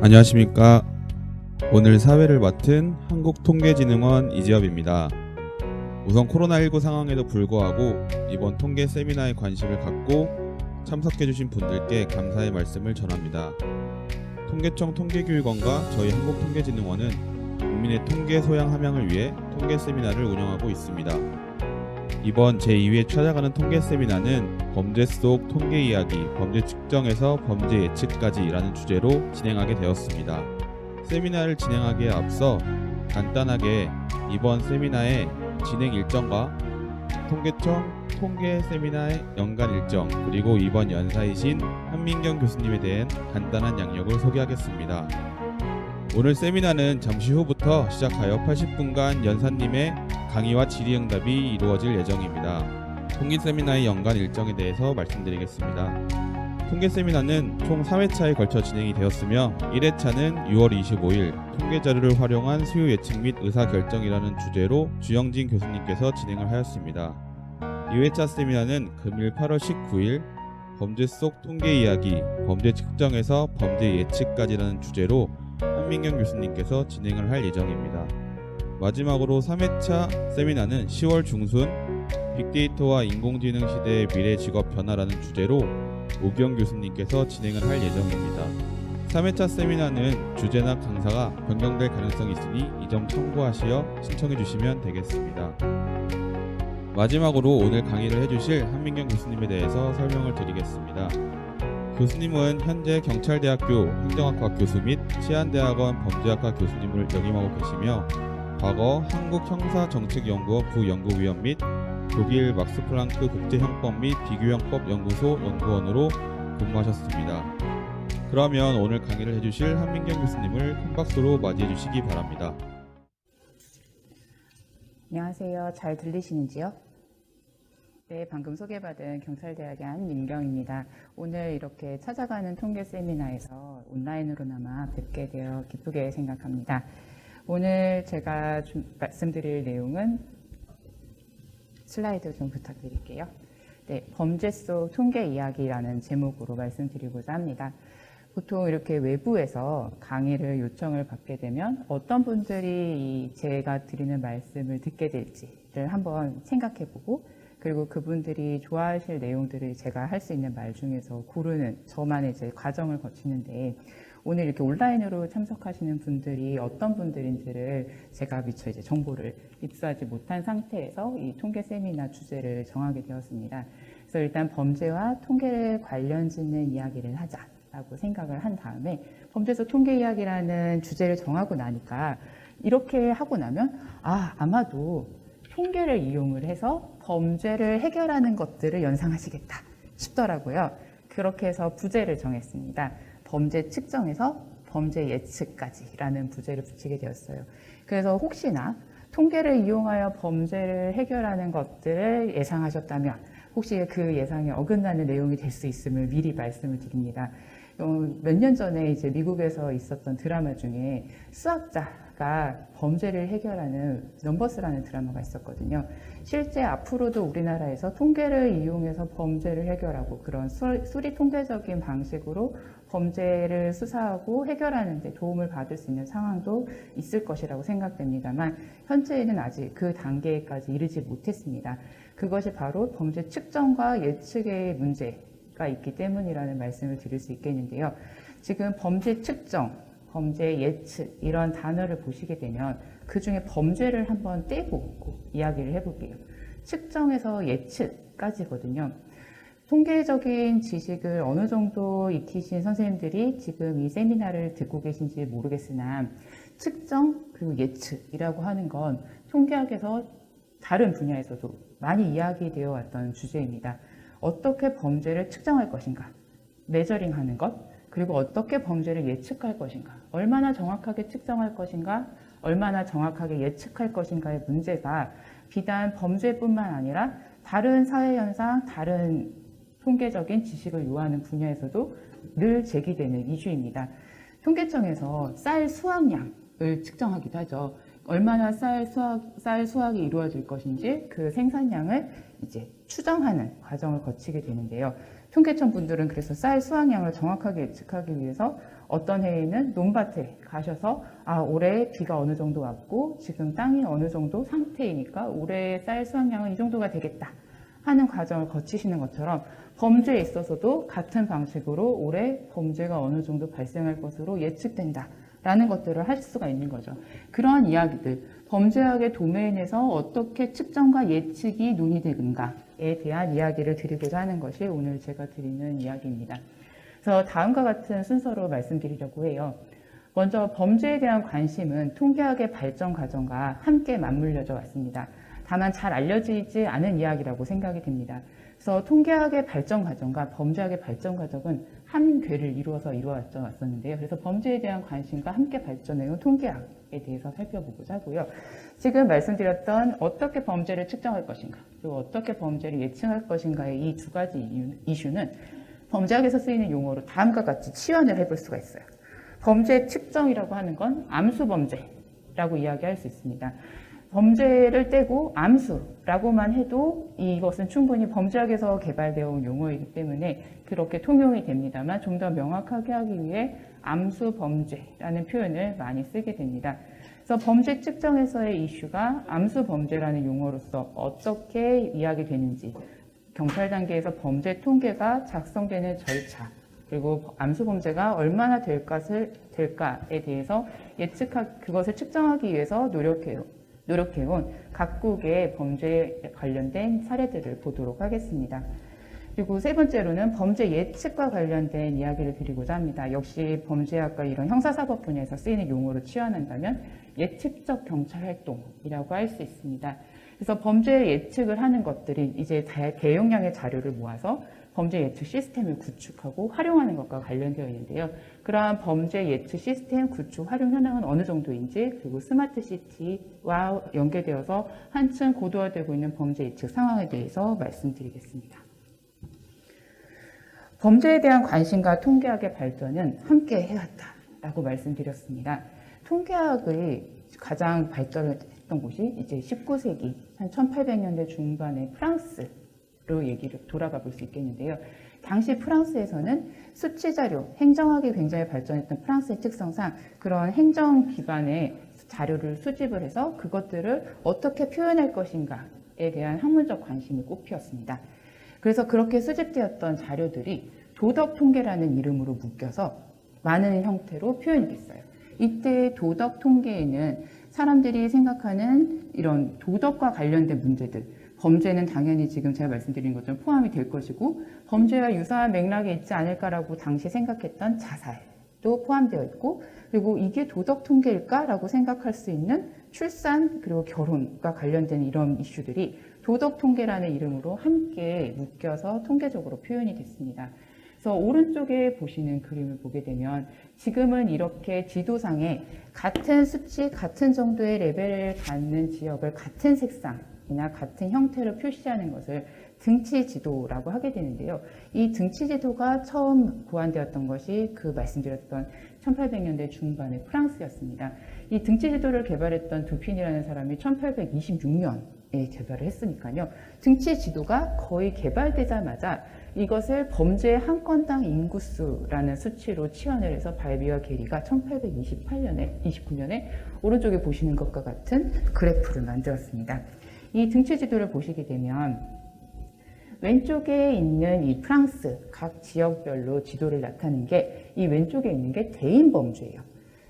안녕하십니까. 오늘 사회를 맡은 한국통계진흥원 이지엽입니다. 우선 코로나19 상황에도 불구하고 이번 통계 세미나에 관심을 갖고 참석해주신 분들께 감사의 말씀을 전합니다. 통계청 통계교육원과 저희 한국통계진흥원은 국민의 통계 소양 함양을 위해 통계 세미나를 운영하고 있습니다. 이번 제2회 찾아가는 통계 세미나는 범죄 속 통계 이야기, 범죄 측정에서 범죄 예측까지라는 주제로 진행하게 되었습니다. 세미나를 진행하기에 앞서 간단하게 이번 세미나의 진행 일정과 통계청 통계 세미나의 연간 일정, 그리고 이번 연사이신 한민경 교수님에 대한 간단한 양력을 소개하겠습니다. 오늘 세미나는 잠시 후부터 시작하여 80분간 연사님의 강의와 질의응답이 이루어질 예정입니다. 통계 세미나의 연간 일정에 대해서 말씀드리겠습니다. 통계 세미나는 총 3회차에 걸쳐 진행이 되었으며 1회차는 6월 25일 통계 자료를 활용한 수요 예측 및 의사결정이라는 주제로 주영진 교수님께서 진행을 하였습니다. 2회차 세미나는 금일 8월 19일 범죄 속 통계 이야기, 범죄 측정에서 범죄 예측까지라는 주제로 한민경 교수님께서 진행을 할 예정입니다. 마지막으로 3회차 세미나는 10월 중순 빅데이터와 인공지능 시대의 미래 직업 변화라는 주제로 오기영 교수님께서 진행을 할 예정입니다. 3회차 세미나는 주제나 강사가 변경될 가능성이 있으니 이 점 참고하시어 신청해 주시면 되겠습니다. 마지막으로 오늘 강의를 해주실 한민경 교수님에 대해서 설명을 드리겠습니다. 교수님은 현재 경찰대학교 행정학과 교수 및 치안대학원 범죄학과 교수님을 역임하고 계시며 과거 한국형사정책연구원 부연구위원 및 독일 막스플랑크 국제형법 및 비교형법 연구소 연구원으로 근무하셨습니다. 그러면 오늘 강의를 해주실 한민경 교수님을 큰 박수로 맞이해 주시기 바랍니다. 안녕하세요. 잘 들리시는지요? 네, 방금 소개받은 경찰대학의 한민경입니다. 오늘 이렇게 찾아가는 통계 세미나에서 온라인으로나마 뵙게 되어 기쁘게 생각합니다. 오늘 제가 말씀드릴 내용은 슬라이드 좀 부탁드릴게요. 네, 범죄 속 통계 이야기라는 제목으로 말씀드리고자 합니다. 보통 이렇게 외부에서 강의를 요청을 받게 되면 어떤 분들이 제가 드리는 말씀을 듣게 될지를 한번 생각해보고, 그리고 그분들이 좋아하실 내용들을 제가 할 수 있는 말 중에서 고르는 저만의 이제 과정을 거치는데, 오늘 이렇게 온라인으로 참석하시는 분들이 어떤 분들인지를 제가 미처 이제 정보를 입수하지 못한 상태에서 이 통계 세미나 주제를 정하게 되었습니다. 그래서 일단 범죄와 통계를 관련 짓는 이야기를 하자라고 생각을 한 다음에, 범죄 속 통계 이야기라는 주제를 정하고 나니까 이렇게 하고 나면 아마도 통계를 이용을 해서 범죄를 해결하는 것들을 연상하시겠다 싶더라고요. 그렇게 해서 부제를 정했습니다. 범죄 측정에서 범죄 예측까지라는 부제를 붙이게 되었어요. 그래서 혹시나 통계를 이용하여 범죄를 해결하는 것들을 예상하셨다면 혹시 그 예상에 어긋나는 내용이 될 수 있음을 미리 말씀을 드립니다. 몇 년 전에 이제 미국에서 있었던 드라마 중에 수학자가 범죄를 해결하는 넘버스라는 드라마가 있었거든요. 실제 앞으로도 우리나라에서 통계를 이용해서 범죄를 해결하고 그런 수리 통계적인 방식으로 범죄를 수사하고 해결하는 데 도움을 받을 수 있는 상황도 있을 것이라고 생각됩니다만, 현재는 아직 그 단계까지 이르지 못했습니다. 그것이 바로 범죄 측정과 예측의 문제가 있기 때문이라는 말씀을 드릴 수 있겠는데요. 지금 범죄 측정, 범죄 예측 이런 단어를 보시게 되면 그 중에 범죄를 한번 떼고 이야기를 해볼게요. 측정에서 예측까지거든요. 통계적인 지식을 어느 정도 익히신 선생님들이 지금 이 세미나를 듣고 계신지 모르겠으나, 측정 그리고 예측이라고 하는 건 통계학에서 다른 분야에서도 많이 이야기되어 왔던 주제입니다. 어떻게 범죄를 측정할 것인가, 메저링하는 것, 그리고 어떻게 범죄를 예측할 것인가, 얼마나 정확하게 측정할 것인가, 얼마나 정확하게 예측할 것인가의 문제가 비단 범죄뿐만 아니라 다른 사회현상, 다른 통계적인 지식을 요하는 분야에서도 늘 제기되는 이슈입니다. 통계청에서 쌀 수확량을 측정하기도 하죠. 얼마나 쌀 수확이 이루어질 것인지 그 생산량을 이제 추정하는 과정을 거치게 되는데요. 통계청 분들은 그래서 쌀 수확량을 정확하게 예측하기 위해서 어떤 해에는 논밭에 가셔서 올해 비가 어느 정도 왔고 지금 땅이 어느 정도 상태이니까 올해 쌀 수확량은 이 정도가 되겠다 하는 과정을 거치시는 것처럼 범죄에 있어서도 같은 방식으로 올해 범죄가 어느 정도 발생할 것으로 예측된다 라는 것들을 할 수가 있는 거죠. 그러한 이야기들, 범죄학의 도메인에서 어떻게 측정과 예측이 논의되는가에 대한 이야기를 드리고자 하는 것이 오늘 제가 드리는 이야기입니다. 그래서 다음과 같은 순서로 말씀드리려고 해요. 먼저 범죄에 대한 관심은 통계학의 발전 과정과 함께 맞물려져 왔습니다. 다만 잘 알려지지 않은 이야기라고 생각이 됩니다. 그래서 통계학의 발전 과정과 범죄학의 발전 과정은 한 궤를 이루어서 이루어져 왔었는데요. 그래서 범죄에 대한 관심과 함께 발전해온 통계학에 대해서 살펴보고자 하고요. 지금 말씀드렸던 어떻게 범죄를 측정할 것인가, 그리고 어떻게 범죄를 예측할 것인가의 이 두 가지 이슈는 범죄학에서 쓰이는 용어로 다음과 같이 치환을 해볼 수가 있어요. 범죄 측정이라고 하는 건 암수범죄라고 이야기할 수 있습니다. 범죄를 떼고 암수라고만 해도 이것은 충분히 범죄학에서 개발되어 온 용어이기 때문에 그렇게 통용이 됩니다만 좀 더 명확하게 하기 위해 암수범죄라는 표현을 많이 쓰게 됩니다. 그래서 범죄 측정에서의 이슈가 암수범죄라는 용어로서 어떻게 이야기되는지, 경찰 단계에서 범죄 통계가 작성되는 절차, 그리고 암수범죄가 얼마나 될까에 대해서 그것을 측정하기 위해서 노력해온 각국의 범죄에 관련된 사례들을 보도록 하겠습니다. 그리고 세 번째로는 범죄 예측과 관련된 이야기를 드리고자 합니다. 역시 범죄학과 이런 형사사법 분야에서 쓰이는 용어로 치환한다면 예측적 경찰 활동이라고 할 수 있습니다. 그래서 범죄 예측을 하는 것들이 이제 대용량의 자료를 모아서 범죄 예측 시스템을 구축하고 활용하는 것과 관련되어 있는데요. 그러한 범죄 예측 시스템 구축 활용 현황은 어느 정도인지, 그리고 스마트 시티와 연계되어서 한층 고도화되고 있는 범죄 예측 상황에 대해서 말씀드리겠습니다. 범죄에 대한 관심과 통계학의 발전은 함께 해왔다라고 말씀드렸습니다. 통계학의 가장 발전했던 곳이 이제 19세기 한 1800년대 중반의 프랑스로 얘기를 돌아가 볼 수 있겠는데요. 당시 프랑스에서는 수치 자료, 행정학이 굉장히 발전했던 프랑스의 특성상 그런 행정 기반의 자료를 수집을 해서 그것들을 어떻게 표현할 것인가에 대한 학문적 관심이 꽃피었습니다. 그래서 그렇게 수집되었던 자료들이 도덕 통계라는 이름으로 묶여서 많은 형태로 표현이 됐어요. 이때 도덕 통계에는 사람들이 생각하는 이런 도덕과 관련된 문제들, 범죄는 당연히 지금 제가 말씀드린 것처럼 포함이 될 것이고 범죄와 유사한 맥락이 있지 않을까라고 당시 생각했던 자살도 포함되어 있고, 그리고 이게 도덕 통계일까라고 생각할 수 있는 출산 그리고 결혼과 관련된 이런 이슈들이 도덕 통계라는 이름으로 함께 묶여서 통계적으로 표현이 됐습니다. 그래서 오른쪽에 보시는 그림을 보게 되면 지금은 이렇게 지도상에 같은 수치, 같은 정도의 레벨을 갖는 지역을 같은 색상이나 같은 형태로 표시하는 것을 등치 지도라고 하게 되는데요. 이 등치 지도가 처음 고안되었던 것이 그 말씀드렸던 1800년대 중반의 프랑스였습니다. 이 등치 지도를 개발했던 두핀이라는 사람이 1826년에 개발을 했으니까요. 등치 지도가 거의 개발되자마자 이것을 범죄 한 건당 인구수라는 수치로 치환을 해서 발비와 게리가 1829년에 오른쪽에 보시는 것과 같은 그래프를 만들었습니다. 이 등치 지도를 보시게 되면 왼쪽에 있는 이 프랑스 각 지역별로 지도를 나타낸 게 이 왼쪽에 있는 게 대인 범죄예요.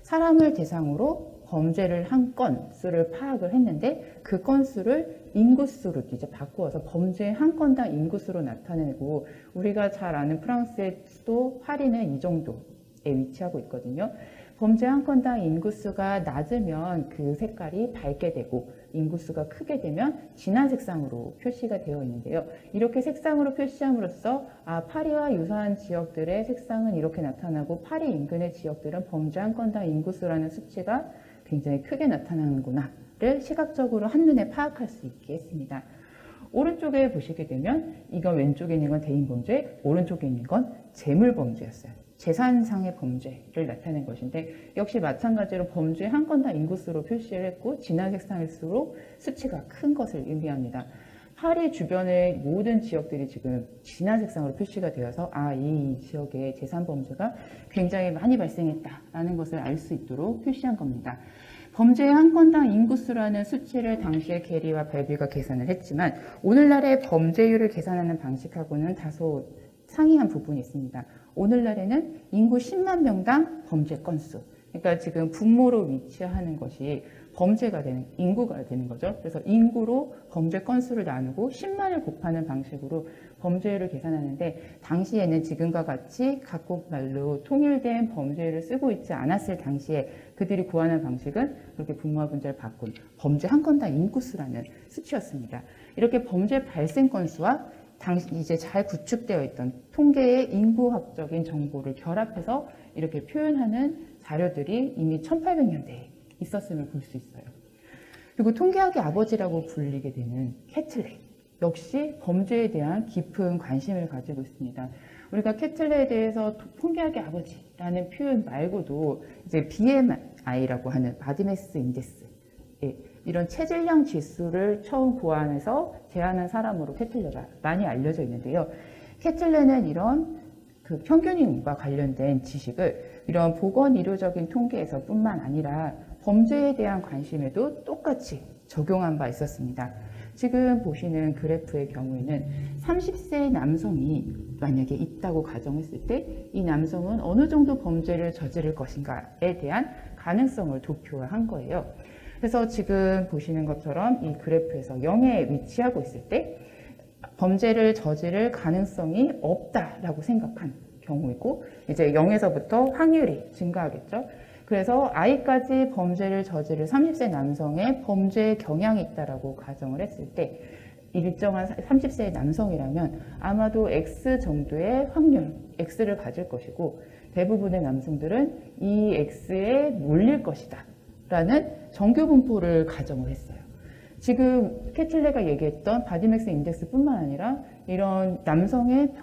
사람을 대상으로 범죄를 한 건수를 파악을 했는데 그 건수를 인구수로 이제 바꾸어서 범죄 한 건당 인구수로 나타내고, 우리가 잘 아는 프랑스의 수도 파리는 이 정도에 위치하고 있거든요. 범죄 한 건당 인구수가 낮으면 그 색깔이 밝게 되고 인구수가 크게 되면 진한 색상으로 표시가 되어 있는데요. 이렇게 색상으로 표시함으로써 파리와 유사한 지역들의 색상은 이렇게 나타나고 파리 인근의 지역들은 범죄 한 건당 인구수라는 수치가 굉장히 크게 나타나는구나를 시각적으로 한눈에 파악할 수 있게 했습니다. 오른쪽에 보시게 되면 이건 왼쪽에 있는 건 대인범죄, 오른쪽에 있는 건 재물범죄였어요. 재산상의 범죄를 나타낸 것인데 역시 마찬가지로 범죄 한 건당 인구수로 표시를 했고 진한 색상일수록 수치가 큰 것을 의미합니다. 파리 주변의 모든 지역들이 지금 진한 색상으로 표시가 되어서 이 지역에 재산 범죄가 굉장히 많이 발생했다라는 것을 알 수 있도록 표시한 겁니다. 범죄의 한 건당 인구수라는 수치를 당시에 게리와 발비가 계산을 했지만 오늘날의 범죄율을 계산하는 방식하고는 다소 상이한 부분이 있습니다. 오늘날에는 인구 10만 명당 범죄 건수, 그러니까 지금 분모로 위치하는 것이 범죄가 되는, 인구가 되는 거죠. 그래서 인구로 범죄 건수를 나누고 10만을 곱하는 방식으로 범죄율을 계산하는데, 당시에는 지금과 같이 각국 말로 통일된 범죄율을 쓰고 있지 않았을 당시에 그들이 구하는 방식은 그렇게 분모와 분자를 바꾼 범죄 한 건당 인구수라는 수치였습니다. 이렇게 범죄 발생 건수와 당시 이제 잘 구축되어 있던 통계의 인구학적인 정보를 결합해서 이렇게 표현하는 자료들이 이미 1800년대에 있었음을 볼 수 있어요. 그리고 통계학의 아버지라고 불리게 되는 캐틀레 역시 범죄에 대한 깊은 관심을 가지고 있습니다. 우리가 캐틀레에 대해서 통계학의 아버지라는 표현 말고도 이제 BMI라고 하는 바디매스 인덱스, 이런 체질량 지수를 처음 고안해서 제안한 사람으로 캐틀레가 많이 알려져 있는데요. 캐틀레는 이런 그 평균인과 관련된 지식을 이런 보건의료적인 통계에서 뿐만 아니라 범죄에 대한 관심에도 똑같이 적용한 바 있었습니다. 지금 보시는 그래프의 경우에는 30세 남성이 만약에 있다고 가정했을 때 이 남성은 어느 정도 범죄를 저지를 것인가에 대한 가능성을 도표한 거예요. 그래서 지금 보시는 것처럼 이 그래프에서 0에 위치하고 있을 때 범죄를 저지를 가능성이 없다라고 생각한 경우이고, 이제 0에서부터 확률이 증가하겠죠. 그래서 I까지 범죄를 저지를 30세 남성의 범죄 경향이 있다라고 가정을 했을 때 일정한 30세의 남성이라면 아마도 X 정도의 확률, X를 가질 것이고 대부분의 남성들은 이 X에 몰릴 것이다 라는 정규 분포를 가정을 했어요. 지금 캐틀레가 얘기했던 바디맥스 인덱스뿐만 아니라 이런 남성의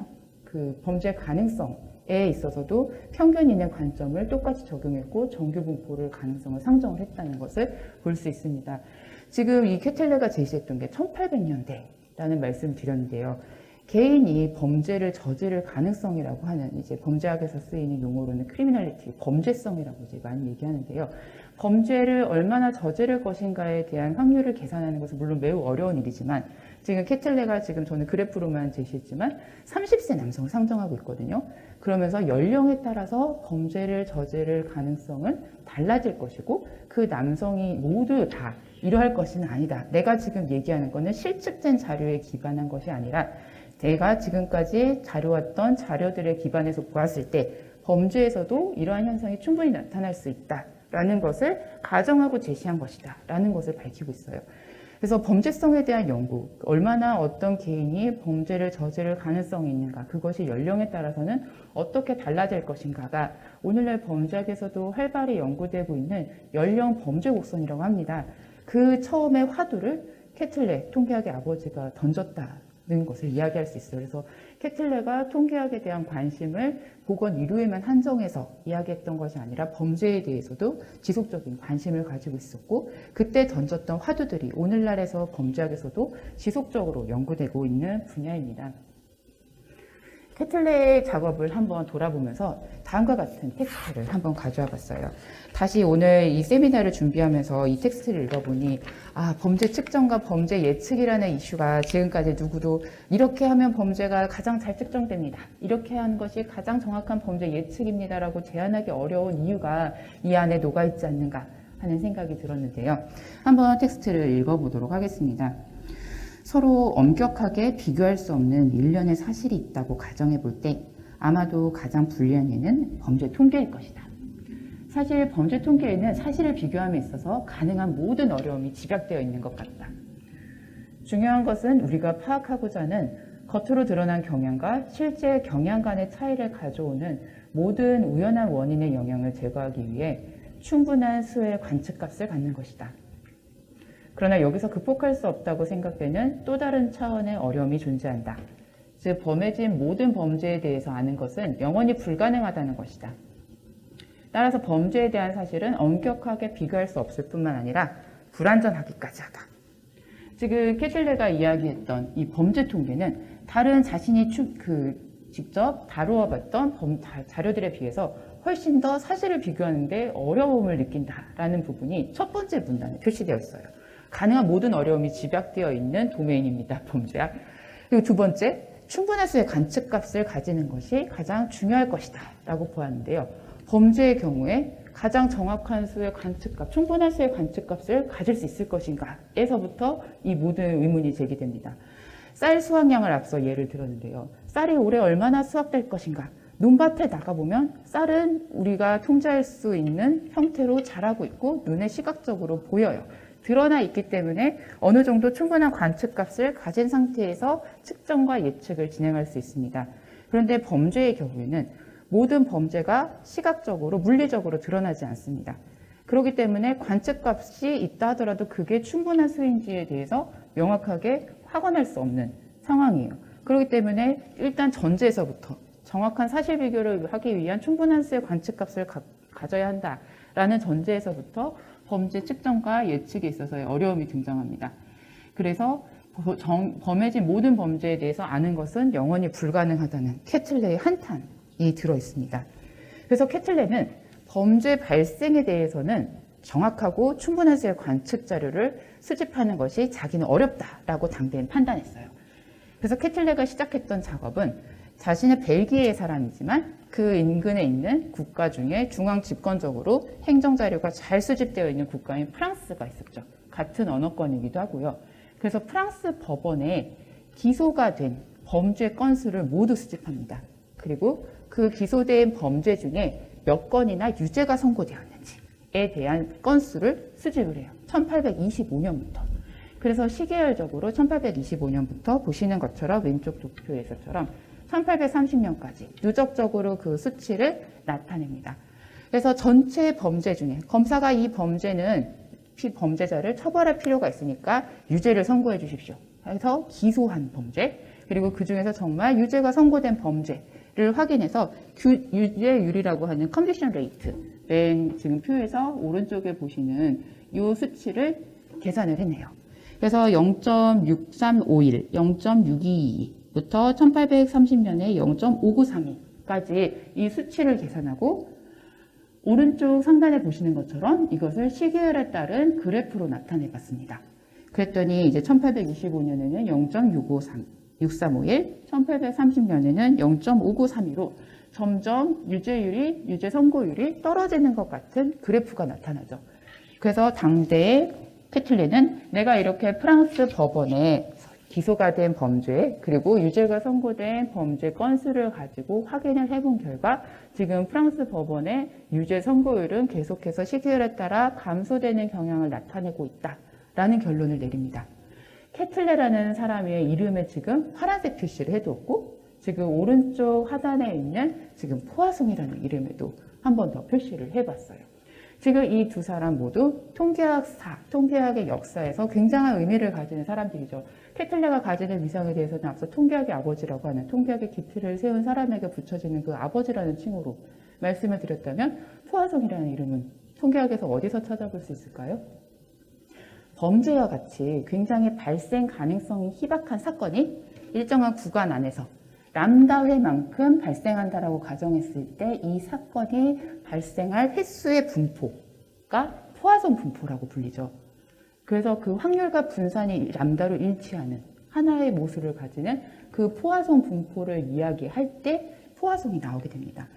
그 범죄 가능성에 있어서도 평균인의 관점을 똑같이 적용했고 정규 분포를 가능성을 상정을 했다는 것을 볼 수 있습니다. 지금 이 캐틀레가 제시했던 게 1800년대라는 말씀을 드렸는데요. 개인이 범죄를 저지를 가능성이라고 하는 이제 범죄학에서 쓰이는 용어로는 크리미널리티, 범죄성이라고 이제 많이 얘기하는데요. 범죄를 얼마나 저지를 것인가에 대한 확률을 계산하는 것은 물론 매우 어려운 일이지만 지금 캐틀레가 지금 저는 그래프로만 제시했지만 30세 남성을 상정하고 있거든요. 그러면서 연령에 따라서 범죄를 저지를 가능성은 달라질 것이고 그 남성이 모두 다 이러할 것은 아니다. 내가 지금 얘기하는 거는 실측된 자료에 기반한 것이 아니라 내가 지금까지 자료왔던 자료들에 기반해서 보았을 때 범죄에서도 이러한 현상이 충분히 나타날 수 있다라는 것을 가정하고 제시한 것이다 라는 것을 밝히고 있어요. 그래서 범죄성에 대한 연구, 얼마나 어떤 개인이 범죄를 저지를 가능성이 있는가, 그것이 연령에 따라서는 어떻게 달라질 것인가가 오늘날 범죄학에서도 활발히 연구되고 있는 연령 범죄 곡선이라고 합니다. 그 처음의 화두를 캐틀레, 통계학의 아버지가 던졌다는 것을 이야기할 수 있어요. 그래서 캐틀레가 통계학에 대한 관심을 보건 의료에만 한정해서 이야기했던 것이 아니라 범죄에 대해서도 지속적인 관심을 가지고 있었고 그때 던졌던 화두들이 오늘날에서 범죄학에서도 지속적으로 연구되고 있는 분야입니다. 캐틀레의 작업을 한번 돌아보면서 다음과 같은 텍스트를 한번 가져와 봤어요. 다시 오늘 이 세미나를 준비하면서 이 텍스트를 읽어보니 범죄 측정과 범죄 예측이라는 이슈가 지금까지 누구도 이렇게 하면 범죄가 가장 잘 측정됩니다. 이렇게 하는 것이 가장 정확한 범죄 예측입니다라고 제안하기 어려운 이유가 이 안에 녹아있지 않는가 하는 생각이 들었는데요. 한번 텍스트를 읽어보도록 하겠습니다. 서로 엄격하게 비교할 수 없는 일련의 사실이 있다고 가정해 볼 때 아마도 가장 불리한 예는 범죄 통계일 것이다. 사실 범죄 통계에는 사실을 비교함에 있어서 가능한 모든 어려움이 집약되어 있는 것 같다. 중요한 것은 우리가 파악하고자 하는 겉으로 드러난 경향과 실제 경향 간의 차이를 가져오는 모든 우연한 원인의 영향을 제거하기 위해 충분한 수의 관측값을 갖는 것이다. 그러나 여기서 극복할 수 없다고 생각되는 또 다른 차원의 어려움이 존재한다. 즉, 범해진 모든 범죄에 대해서 아는 것은 영원히 불가능하다는 것이다. 따라서 범죄에 대한 사실은 엄격하게 비교할 수 없을 뿐만 아니라 불완전하기까지 하다. 지금 캐틀레가 이야기했던 이 범죄 통계는 다른 자신이 직접 다루어봤던 자료들에 비해서 훨씬 더 사실을 비교하는데 어려움을 느낀다라는 부분이 첫 번째 문단에 표시되어 있어요. 가능한 모든 어려움이 집약되어 있는 도메인입니다. 범죄학. 그리고 두 번째, 충분한 수의 관측값을 가지는 것이 가장 중요할 것이다 라고 보았는데요. 범죄의 경우에 가장 정확한 수의 관측값, 충분한 수의 관측값을 가질 수 있을 것인가 에서부터 이 모든 의문이 제기됩니다. 쌀 수확량을 앞서 예를 들었는데요. 쌀이 올해 얼마나 수확될 것인가? 논밭에 나가보면 쌀은 우리가 통제할 수 있는 형태로 자라고 있고 눈에 시각적으로 보여요. 드러나 있기 때문에 어느 정도 충분한 관측값을 가진 상태에서 측정과 예측을 진행할 수 있습니다. 그런데 범죄의 경우에는 모든 범죄가 시각적으로, 물리적으로 드러나지 않습니다. 그렇기 때문에 관측값이 있다 하더라도 그게 충분한 수인지에 대해서 명확하게 확언할 수 없는 상황이에요. 그렇기 때문에 일단 전제에서부터 정확한 사실 비교를 하기 위한 충분한 수의 관측값을 가져야 한다라는 전제에서부터 범죄 측정과 예측에 있어서의 어려움이 등장합니다. 그래서 범해진 모든 범죄에 대해서 아는 것은 영원히 불가능하다는 캐틀레의 한탄이 들어있습니다. 그래서 캐틀레는 범죄 발생에 대해서는 정확하고 충분한 수의 관측 자료를 수집하는 것이 자기는 어렵다라고 당대엔 판단했어요. 그래서 캐틀레가 시작했던 작업은 자신의 벨기에의 사람이지만 그 인근에 있는 국가 중에 중앙 집권적으로 행정자료가 잘 수집되어 있는 국가인 프랑스가 있었죠. 같은 언어권이기도 하고요. 그래서 프랑스 법원에 기소가 된 범죄 건수를 모두 수집합니다. 그리고 그 기소된 범죄 중에 몇 건이나 유죄가 선고되었는지에 대한 건수를 수집을 해요. 1825년부터. 그래서 시계열적으로 1825년부터 보시는 것처럼 왼쪽 도표에서처럼 1830년까지 누적적으로 그 수치를 나타냅니다. 그래서 전체 범죄 중에 검사가 이 범죄는 범죄자를 처벌할 필요가 있으니까 유죄를 선고해 주십시오. 그래서 기소한 범죄, 그리고 그 중에서 정말 유죄가 선고된 범죄를 확인해서 유죄율이라고 하는 컨비션 레이트, 맨 지금 표에서 오른쪽에 보시는 이 수치를 계산을 해내요. 그래서 0.6351, 0.622부터 1830년에 0.5932까지 이 수치를 계산하고 오른쪽 상단에 보시는 것처럼 이것을 시계열에 따른 그래프로 나타내 봤습니다. 그랬더니 이제 1825년에는 0.651, 1830년에는 0.5932로 점점 유죄 선고율이 떨어지는 것 같은 그래프가 나타나죠. 그래서 당대의 캐틀레는 내가 이렇게 프랑스 법원에 기소가 된 범죄 그리고 유죄가 선고된 범죄 건수를 가지고 확인을 해본 결과 지금 프랑스 법원의 유죄 선고율은 계속해서 시기열에 따라 감소되는 경향을 나타내고 있다라는 결론을 내립니다. 캐틀레라는 사람의 이름에 지금 파란색 표시를 해두었고 지금 오른쪽 하단에 있는 지금 포화송이라는 이름에도 한 번 더 표시를 해봤어요. 지금 이 두 사람 모두 통계학의 역사에서 굉장한 의미를 가지는 사람들이죠. 캐틀레가 가지는 위상에 대해서는 앞서 통계학의 아버지라고 하는 통계학의 기틀을 세운 사람에게 붙여지는 그 아버지라는 칭호로 말씀을 드렸다면 포화송이라는 이름은 통계학에서 어디서 찾아볼 수 있을까요? 범죄와 같이 굉장히 발생 가능성이 희박한 사건이 일정한 구간 안에서 람다회만큼 발생한다라고 가정했을 때 이 사건이 발생할 횟수의 분포가 포화송 분포라고 불리죠. 그래서 그 확률과 분산이 람다로 일치하는 하나의 모습을 가지는 그 포화송 분포를 이야기할 때 포화송이 나오게 됩니다.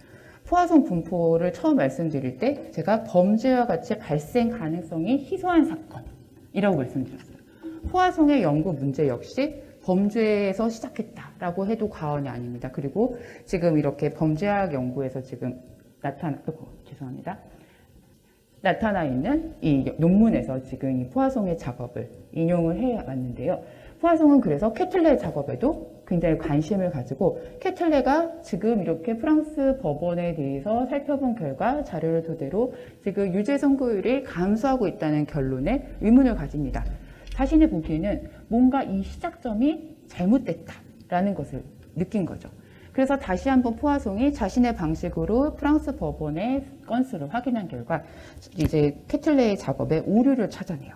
포화송 분포를 처음 말씀드릴 때 제가 범죄와 같이 발생 가능성이 희소한 사건이라고 말씀드렸어요. 포화송의 연구 문제 역시 범죄에서 시작했다라고 해도 과언이 아닙니다. 그리고 지금 이렇게 범죄학 연구에서 지금 나타나 있는 이 논문에서 지금 이 포화송의 작업을 인용을 해왔는데요. 포화송은 그래서 캐틀레 작업에도 굉장히 관심을 가지고 캐틀레가 지금 이렇게 프랑스 법원에 대해서 살펴본 결과 자료를 토대로 지금 유죄 선고율이 감소하고 있다는 결론에 의문을 가집니다. 자신이 보기에는 뭔가 이 시작점이 잘못됐다라는 것을 느낀 거죠. 그래서 다시 한번 포화송이 자신의 방식으로 프랑스 법원의 건수를 확인한 결과 이제 캐틀레의 작업에 오류를 찾아내요.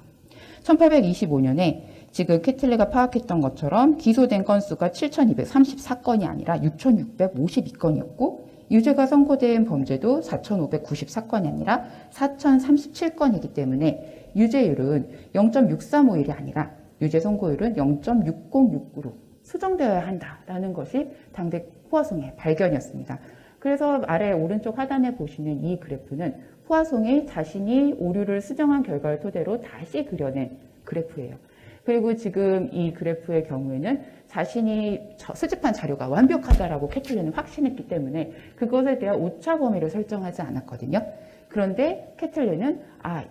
1825년에 지금 캐틀레가 파악했던 것처럼 기소된 건수가 7,234건이 아니라 6,652건이었고 유죄가 선고된 범죄도 4,594건이 아니라 4,037건이기 때문에 유죄율은 0.635일이 아니라 유죄 선고율은 0.6069로 수정되어야 한다라는 것이 당대 포화송의 발견이었습니다. 그래서 아래 오른쪽 하단에 보시는 이 그래프는 포화송이 자신이 오류를 수정한 결과를 토대로 다시 그려낸 그래프예요. 그리고 지금 이 그래프의 경우에는 자신이 수집한 자료가 완벽하다라고 캐틀레는 확신했기 때문에 그것에 대한 오차 범위를 설정하지 않았거든요. 그런데 캐틀레는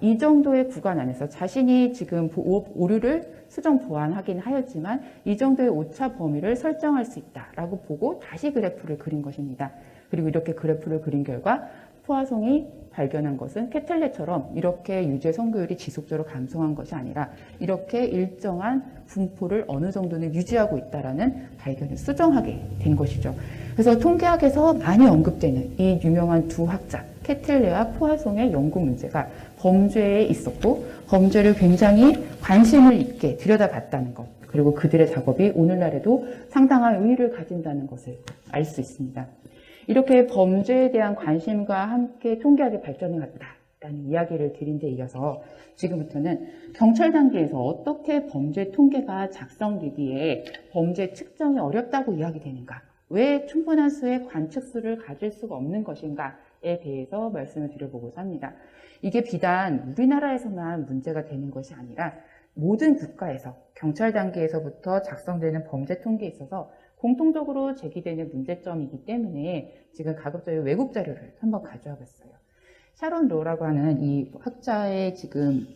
이 정도의 구간 안에서 자신이 지금 오류를 수정 보완하긴 하였지만 이 정도의 오차 범위를 설정할 수 있다라고 보고 다시 그래프를 그린 것입니다. 그리고 이렇게 그래프를 그린 결과 포화송이 발견한 것은 캐틀레처럼 이렇게 유죄 선고율이 지속적으로 감소한 것이 아니라 이렇게 일정한 분포를 어느 정도는 유지하고 있다라는 발견을 수정하게 된 것이죠. 그래서 통계학에서 많이 언급되는 이 유명한 두 학자 캐틀레와 포화송의 연구 문제가 범죄에 있었고 범죄를 굉장히 관심을 있게 들여다봤다는 것, 그리고 그들의 작업이 오늘날에도 상당한 의의를 가진다는 것을 알 수 있습니다. 이렇게 범죄에 대한 관심과 함께 통계학이 발전해 왔다라는 이야기를 드린 데 이어서 지금부터는 경찰 단계에서 어떻게 범죄 통계가 작성되기에 범죄 측정이 어렵다고 이야기되는가, 왜 충분한 수의 관측수를 가질 수가 없는 것인가에 대해서 말씀을 드려보고자 합니다. 이게 비단 우리나라에서만 문제가 되는 것이 아니라 모든 국가에서 경찰 단계에서부터 작성되는 범죄 통계에 있어서 공통적으로 제기되는 문제점이기 때문에 지금 가급적이면 외국 자료를 한번 가져와 봤어요. 샤론 로라고 하는 이 학자의 지금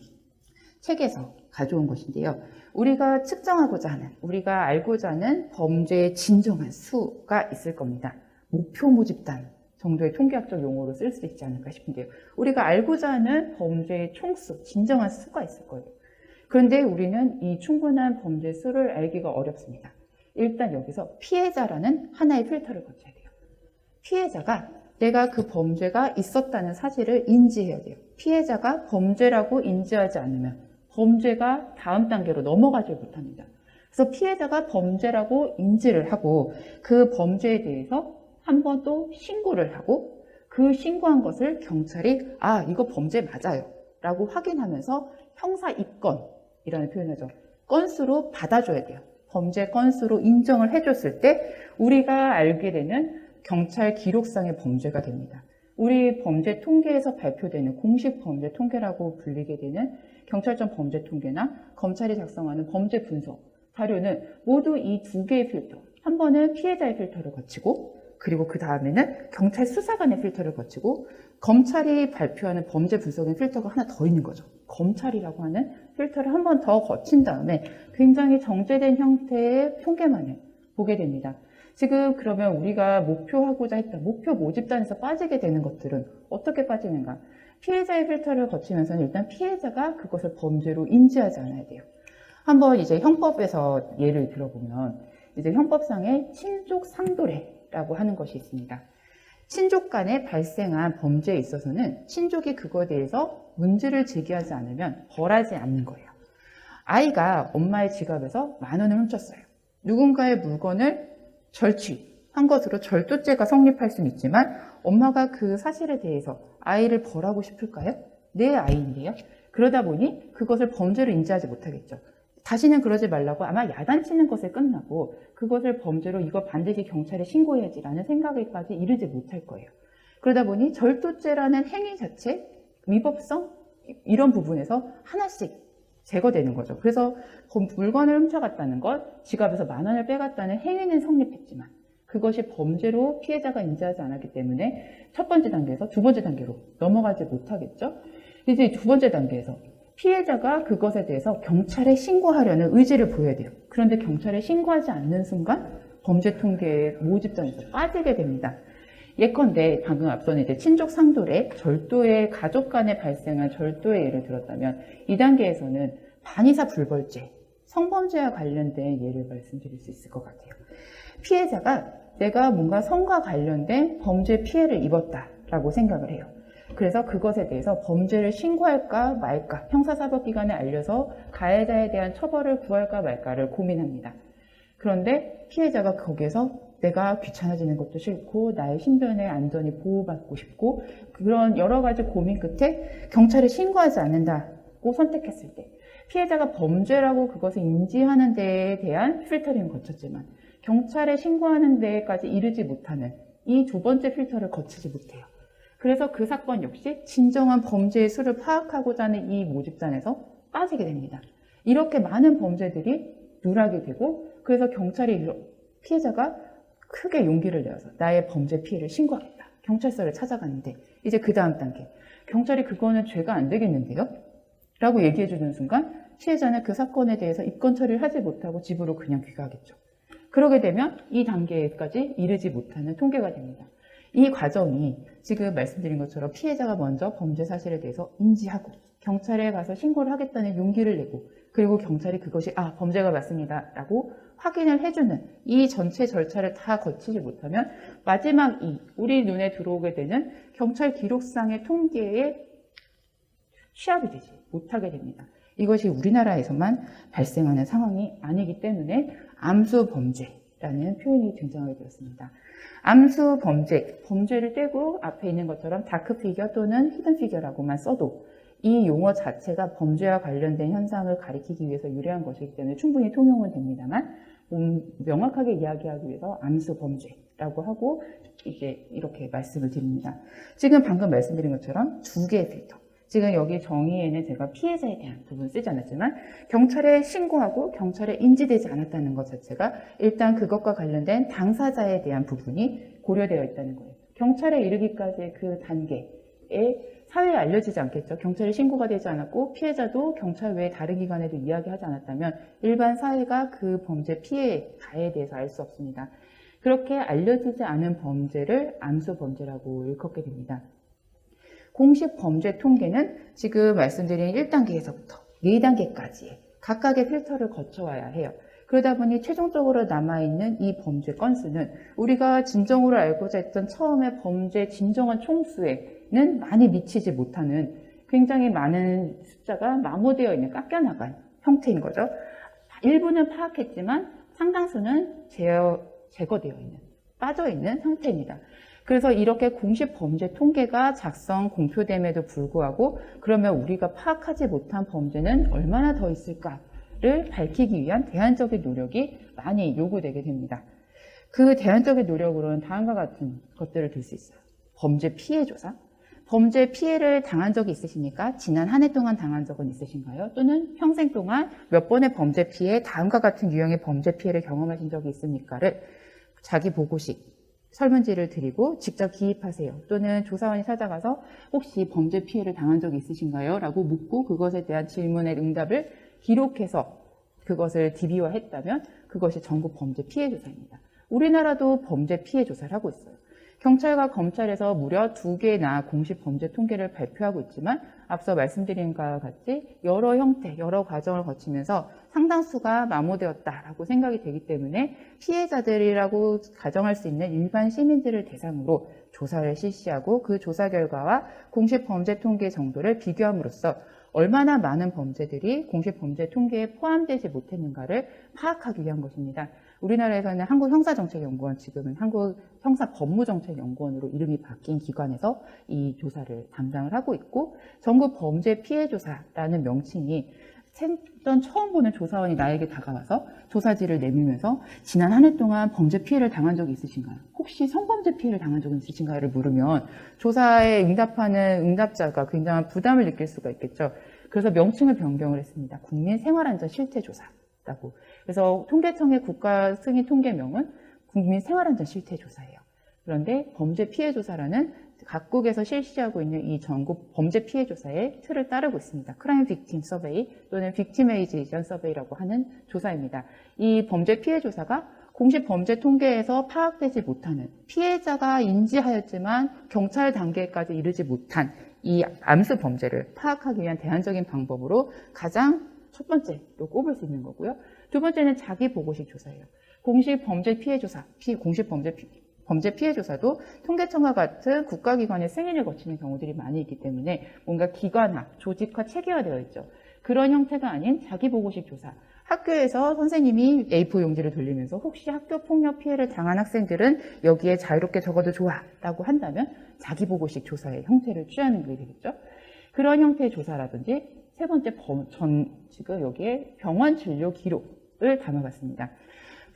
책에서 가져온 것인데요. 우리가 측정하고자 하는, 우리가 알고자 하는 범죄의 진정한 수가 있을 겁니다. 목표 모집단 정도의 통계학적 용어로 쓸 수 있지 않을까 싶은데요. 우리가 알고자 하는 범죄의 총수, 진정한 수가 있을 거예요. 그런데 우리는 이 충분한 범죄 수를 알기가 어렵습니다. 일단 여기서 피해자라는 하나의 필터를 거쳐야 돼요. 피해자가 내가 그 범죄가 있었다는 사실을 인지해야 돼요. 피해자가 범죄라고 인지하지 않으면 범죄가 다음 단계로 넘어가지 못합니다. 그래서 피해자가 범죄라고 인지를 하고 그 범죄에 대해서 한 번 또 신고를 하고 그 신고한 것을 경찰이 이거 범죄 맞아요 라고 확인하면서 형사 입건이라는 표현을 하죠. 건수로 받아줘야 돼요. 범죄 건수로 인정을 해줬을 때 우리가 알게 되는 경찰 기록상의 범죄가 됩니다. 우리 범죄 통계에서 발표되는 공식 범죄 통계라고 불리게 되는 경찰청 범죄 통계나 검찰이 작성하는 범죄 분석 자료는 모두 이 두 개의 필터, 한 번은 피해자의 필터를 거치고 그리고 그 다음에는 경찰 수사관의 필터를 거치고 검찰이 발표하는 범죄 분석의 필터가 하나 더 있는 거죠. 검찰이라고 하는 필터를 한 번 더 거친 다음에 굉장히 정제된 형태의 통계만을 보게 됩니다. 지금 그러면 우리가 목표하고자 했던 목표 모집단에서 빠지게 되는 것들은 어떻게 빠지는가? 피해자의 필터를 거치면서는 일단 피해자가 그것을 범죄로 인지하지 않아야 돼요. 한번 이제 형법에서 예를 들어보면 이제 형법상의 친족 상도례라고 하는 것이 있습니다. 친족 간에 발생한 범죄에 있어서는 친족이 그거에 대해서 문제를 제기하지 않으면 벌하지 않는 거예요. 아이가 엄마의 지갑에서 10,000원을 훔쳤어요. 누군가의 물건을 절취한 것으로 절도죄가 성립할 수는 있지만 엄마가 그 사실에 대해서 아이를 벌하고 싶을까요? 내 아이인데요. 그러다 보니 그것을 범죄로 인지하지 못하겠죠. 다시는 그러지 말라고 아마 야단치는 것에 끝나고 그것을 범죄로 이거 반드시 경찰에 신고해야지라는 생각에까지 이르지 못할 거예요. 그러다 보니 절도죄라는 행위 자체, 위법성 이런 부분에서 하나씩 제거되는 거죠. 그래서 물건을 훔쳐갔다는 것, 지갑에서 10,000원을 빼갔다는 행위는 성립했지만 그것이 범죄로 피해자가 인지하지 않았기 때문에 첫 번째 단계에서 두 번째 단계로 넘어가지 못하겠죠. 이제 두 번째 단계에서 피해자가 그것에 대해서 경찰에 신고하려는 의지를 보여야 돼요. 그런데 경찰에 신고하지 않는 순간 범죄 통계의 모집단에서 빠지게 됩니다. 예컨대 방금 앞서는 이제 친족 상도례, 절도의 가족 간에 발생한 절도의 예를 들었다면 이 단계에서는 반의사 불벌죄, 성범죄와 관련된 예를 말씀드릴 수 있을 것 같아요. 피해자가 내가 뭔가 성과 관련된 범죄 피해를 입었다라고 생각을 해요. 그래서 그것에 대해서 범죄를 신고할까 말까, 형사사법기관에 알려서 가해자에 대한 처벌을 구할까 말까를 고민합니다. 그런데 피해자가 거기에서 내가 귀찮아지는 것도 싫고 나의 신변의 안전이 보호받고 싶고 그런 여러 가지 고민 끝에 경찰에 신고하지 않는다고 선택했을 때 피해자가 범죄라고 그것을 인지하는 데에 대한 필터링을 거쳤지만 경찰에 신고하는 데까지 이르지 못하는 이 두 번째 필터를 거치지 못해요. 그래서 그 사건 역시 진정한 범죄의 수를 파악하고자 하는 이 모집단에서 빠지게 됩니다. 이렇게 많은 범죄들이 누락이 되고 그래서 경찰이 피해자가 크게 용기를 내어서 나의 범죄 피해를 신고하겠다. 경찰서를 찾아가는데 이제 그 다음 단계. 경찰이 그거는 죄가 안 되겠는데요? 라고 얘기해 주는 순간 피해자는 그 사건에 대해서 입건 처리를 하지 못하고 집으로 그냥 귀가하겠죠. 그러게 되면 이 단계까지 이르지 못하는 통계가 됩니다. 이 과정이 지금 말씀드린 것처럼 피해자가 먼저 범죄 사실에 대해서 인지하고 경찰에 가서 신고를 하겠다는 용기를 내고 그리고 경찰이 그것이 범죄가 맞습니다 라고 확인을 해주는 이 전체 절차를 다 거치지 못하면 마지막 우리 눈에 들어오게 되는 경찰 기록상의 통계에 취합이 되지 못하게 됩니다. 이것이 우리나라에서만 발생하는 상황이 아니기 때문에 암수범죄라는 표현이 등장하게 되었습니다. 암수범죄, 범죄를 떼고 앞에 있는 것처럼 다크피겨 또는 히든피겨라고만 써도 이 용어 자체가 범죄와 관련된 현상을 가리키기 위해서 유래한 것이기 때문에 충분히 통용은 됩니다만 명확하게 이야기하기 위해서 암수범죄라고 하고 이제 이렇게 말씀을 드립니다. 지금 방금 말씀드린 것처럼 두 개의 필터. 지금 여기 정의에는 제가 피해자에 대한 부분을 쓰지 않았지만 경찰에 신고하고 경찰에 인지되지 않았다는 것 자체가 일단 그것과 관련된 당사자에 대한 부분이 고려되어 있다는 거예요. 경찰에 이르기까지의 그 단계에 사회에 알려지지 않겠죠. 경찰에 신고가 되지 않았고 피해자도 경찰 외에 다른 기관에도 이야기하지 않았다면 일반 사회가 그 범죄 피해자에 대해서 알 수 없습니다. 그렇게 알려지지 않은 범죄를 암수범죄라고 일컫게 됩니다. 공식 범죄 통계는 지금 말씀드린 1단계에서부터 4단계까지의 각각의 필터를 거쳐와야 해요. 그러다 보니 최종적으로 남아있는 이 범죄 건수는 우리가 진정으로 알고자 했던 처음에 범죄 진정한 총수에는 많이 미치지 못하는 굉장히 많은 숫자가 마모되어 있는 깎여나간 형태인 거죠. 일부는 파악했지만 상당수는 제거되어 있는, 빠져있는 상태입니다. 그래서 이렇게 공식 범죄 통계가 작성, 공표됨에도 불구하고 그러면 우리가 파악하지 못한 범죄는 얼마나 더 있을까를 밝히기 위한 대안적인 노력이 많이 요구되게 됩니다. 그 대안적인 노력으로는 다음과 같은 것들을 들 수 있어요. 범죄 피해 조사. 범죄 피해를 당한 적이 있으십니까? 지난 한 해 동안 당한 적은 있으신가요? 또는 평생 동안 몇 번의 범죄 피해, 다음과 같은 유형의 범죄 피해를 경험하신 적이 있습니까?를 자기 보고식 설문지를 드리고 직접 기입하세요. 또는 조사원이 찾아가서 혹시 범죄 피해를 당한 적이 있으신가요? 라고 묻고 그것에 대한 질문의 응답을 기록해서 그것을 DB화했다면 그것이 전국 범죄 피해 조사입니다. 우리나라도 범죄 피해 조사를 하고 있어요. 경찰과 검찰에서 무려 2개나 공식 범죄 통계를 발표하고 있지만 앞서 말씀드린 것과 같이 여러 형태, 여러 과정을 거치면서 상당수가 마모되었다라고 생각이 되기 때문에 피해자들이라고 가정할 수 있는 일반 시민들을 대상으로 조사를 실시하고 그 조사 결과와 공식 범죄 통계 정도를 비교함으로써 얼마나 많은 범죄들이 공식 범죄 통계에 포함되지 못했는가를 파악하기 위한 것입니다. 우리나라에서는 한국형사정책연구원, 지금은 한국형사법무정책연구원으로 이름이 바뀐 기관에서 이 조사를 담당을 하고 있고 전국 범죄 피해 조사라는 명칭이 생전 처음 보는 조사원이 나에게 다가와서 조사지를 내밀면서 지난 한 해 동안 범죄 피해를 당한 적이 있으신가요? 혹시 성범죄 피해를 당한 적이 있으신가요?를 물으면 조사에 응답하는 응답자가 굉장한 부담을 느낄 수가 있겠죠. 그래서 명칭을 변경을 했습니다. 국민생활안전실태조사라고. 그래서 통계청의 국가 승인 통계명은 국민생활안전실태조사예요. 그런데 범죄 피해조사라는 각국에서 실시하고 있는 이 전국 범죄 피해 조사의 틀을 따르고 있습니다. 크라임 빅팀 서베이 또는 빅티메이제이션 서베이라고 하는 조사입니다. 이 범죄 피해 조사가 공식 범죄 통계에서 파악되지 못하는 피해자가 인지하였지만 경찰 단계까지 이르지 못한 이 암수 범죄를 파악하기 위한 대안적인 방법으로 가장 첫 번째로 꼽을 수 있는 거고요. 두 번째는 자기 보고식 조사예요. 공식 범죄 피해 조사, 공식 범죄 범죄 피해 조사도 통계청과 같은 국가기관의 승인을 거치는 경우들이 많이 있기 때문에 뭔가 기관화, 조직화, 체계화되어 있죠. 그런 형태가 아닌 자기보고식 조사. 학교에서 선생님이 A4 용지를 돌리면서 혹시 학교 폭력 피해를 당한 학생들은 여기에 자유롭게 적어도 좋아 라고 한다면 자기보고식 조사의 형태를 취하는 게 되겠죠. 그런 형태의 조사라든지 세 번째 지금 여기에 병원 진료 기록을 담아봤습니다.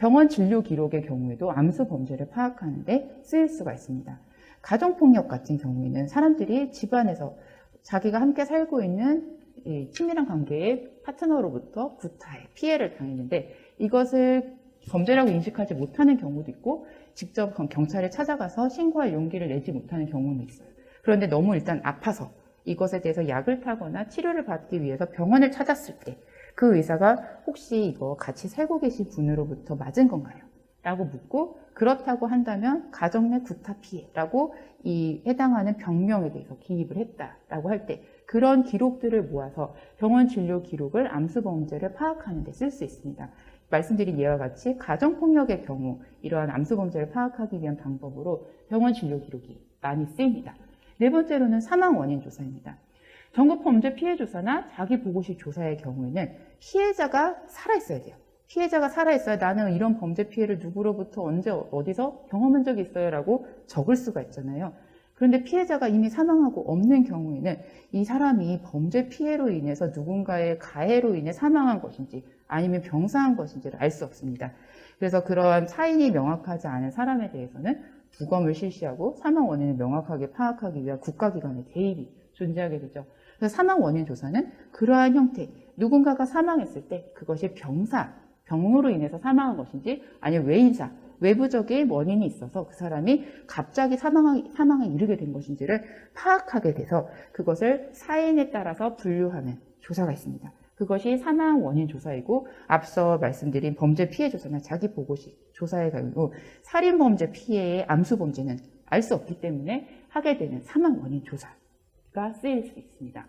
병원 진료 기록의 경우에도 암수 범죄를 파악하는 데 쓰일 수가 있습니다. 가정폭력 같은 경우에는 사람들이 집안에서 자기가 함께 살고 있는 이 친밀한 관계의 파트너로부터 구타에 피해를 당했는데 이것을 범죄라고 인식하지 못하는 경우도 있고 직접 경찰에 찾아가서 신고할 용기를 내지 못하는 경우는 있어요. 그런데 너무 일단 아파서 이것에 대해서 약을 타거나 치료를 받기 위해서 병원을 찾았을 때 그 의사가 혹시 이거 같이 살고 계신 분으로부터 맞은 건가요? 라고 묻고 그렇다고 한다면 가정 내 구타 피해라고 이 해당하는 병명에 대해서 기입을 했다라고 할 때 그런 기록들을 모아서 병원 진료 기록을 암수 범죄를 파악하는 데 쓸 수 있습니다. 말씀드린 예와 같이 가정폭력의 경우 이러한 암수 범죄를 파악하기 위한 방법으로 병원 진료 기록이 많이 쓰입니다. 네 번째로는 사망 원인 조사입니다. 전국 범죄 피해 조사나 자기 보고식 조사의 경우에는 피해자가 살아있어야 돼요. 피해자가 살아있어야 나는 이런 범죄 피해를 누구로부터 언제 어디서 경험한 적이 있어요 라고 적을 수가 있잖아요. 그런데 피해자가 이미 사망하고 없는 경우에는 이 사람이 범죄 피해로 인해서 누군가의 가해로 인해 사망한 것인지 아니면 병사한 것인지를 알 수 없습니다. 그래서 그러한 사인이 명확하지 않은 사람에 대해서는 부검을 실시하고 사망 원인을 명확하게 파악하기 위한 국가기관의 개입이 존재하게 되죠. 그래서 사망 원인 조사는 그러한 형태, 누군가가 사망했을 때 그것이 병으로 인해서 사망한 것인지 아니면 외인사, 외부적인 원인이 있어서 그 사람이 갑자기 사망에 이르게 된 것인지를 파악하게 돼서 그것을 사인에 따라서 분류하는 조사가 있습니다. 그것이 사망 원인 조사이고 앞서 말씀드린 범죄 피해 조사나 자기 보고식 조사의 경우 살인 범죄 피해의 암수 범죄는 알 수 없기 때문에 하게 되는 사망 원인 조사가 쓰일 수 있습니다.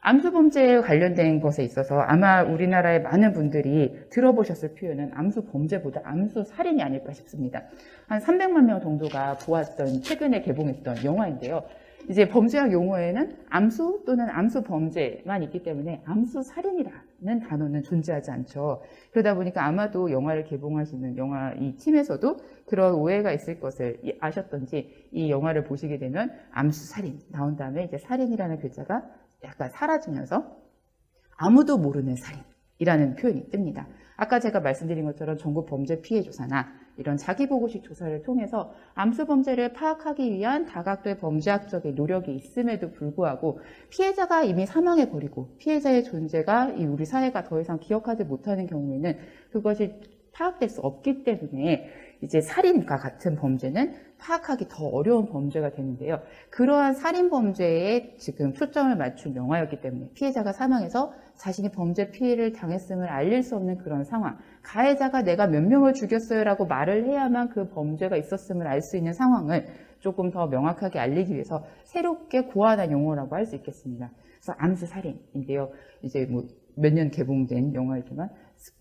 암수 범죄에 관련된 것에 있어서 아마 우리나라의 많은 분들이 들어보셨을 표현은 암수 범죄보다 암수 살인이 아닐까 싶습니다. 한 300만 명 정도가 보았던 최근에 개봉했던 영화인데요. 이제 범죄학 용어에는 암수 또는 암수 범죄만 있기 때문에 암수 살인이라는 단어는 존재하지 않죠. 그러다 보니까 아마도 영화를 개봉하시는 영화 이 팀에서도 그런 오해가 있을 것을 아셨던지 이 영화를 보시게 되면 암수 살인 나온 다음에 이제 살인이라는 글자가 약간 사라지면서 아무도 모르는 살인이라는 표현이 뜹니다. 아까 제가 말씀드린 것처럼 전국 범죄 피해 조사나 이런 자기보고식 조사를 통해서 암수 범죄를 파악하기 위한 다각도의 범죄학적인 노력이 있음에도 불구하고 피해자가 이미 사망해버리고 피해자의 존재가 우리 사회가 더 이상 기억하지 못하는 경우에는 그것이 파악될 수 없기 때문에 이제 살인과 같은 범죄는 파악하기 더 어려운 범죄가 되는데요. 그러한 살인 범죄에 지금 초점을 맞춘 영화였기 때문에 피해자가 사망해서 자신이 범죄 피해를 당했음을 알릴 수 없는 그런 상황, 가해자가 내가 몇 명을 죽였어요라고 말을 해야만 그 범죄가 있었음을 알 수 있는 상황을 조금 더 명확하게 알리기 위해서 새롭게 고안한 용어라고 할 수 있겠습니다. 그래서 암수 살인인데요. 이제 뭐 몇 년 개봉된 영화이지만